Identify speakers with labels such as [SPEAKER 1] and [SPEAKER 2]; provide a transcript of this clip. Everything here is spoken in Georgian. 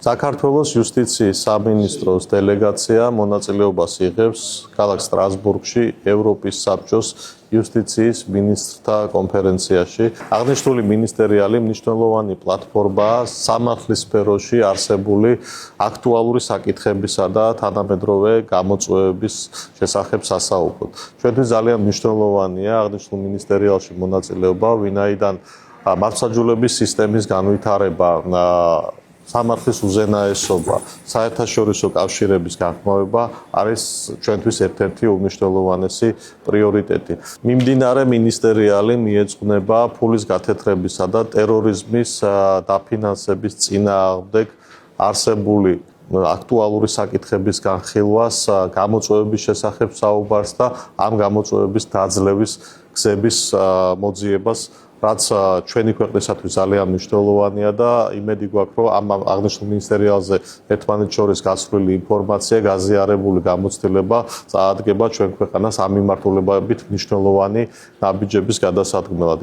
[SPEAKER 1] საქართველოს იუსტიციის სამინისტროს დელეგაცია მონაწილეობას იღებს ქალაქ სტრასბურგში ევროპის საბჭოს იუსტიციის მინისტრთა კონფერენციაში. აღნიშნული მინისტერიალი მნიშვნელოვანი პლატფორმაა სამართლის სფეროში არსებული აქტუალური საკითხებისა და თანამედროვე გამოწვევების შესახებ სასაუბროდ. ჩვენთვის ძალიან მნიშვნელოვანია აღნიშნულ მინისტერიალში მონაწილეობა, ვინაიდან მართლმსაჯულების სისტემის განვითარება სამართლის უზენაესობა, საერთაშორისო კავშირების განხმოვება არის ჩვენთვის ერთ-ერთი უმნიშვნელოვანესი პრიორიტეტი. მიმდინარე მინისტერიალი მიეძღვნება ფულის გათეთრებისა და ტერორიზმის დაფინანსების წინააღმდეგ არსებული აქტუალური საკითხების განხილვას, გამოწვევების შესახებ საუბარს და ამ გამოწვევების დაძლევის გზების მოძიებას, რაც ჩვენი ქვეყნისათვის ძალიან მნიშვნელოვანია და იმედი გვაქვს, რომ ამ აღნიშნულ მინისტერიალზე ერთმანეთს შორის გასვლილი ინფორმაცია, გაზიარებული გამოცდილება წაადგება ჩვენ ქვეყანას ამ მიმართულებებით მნიშვნელოვანი ნაბიჯების გადასადგმელად.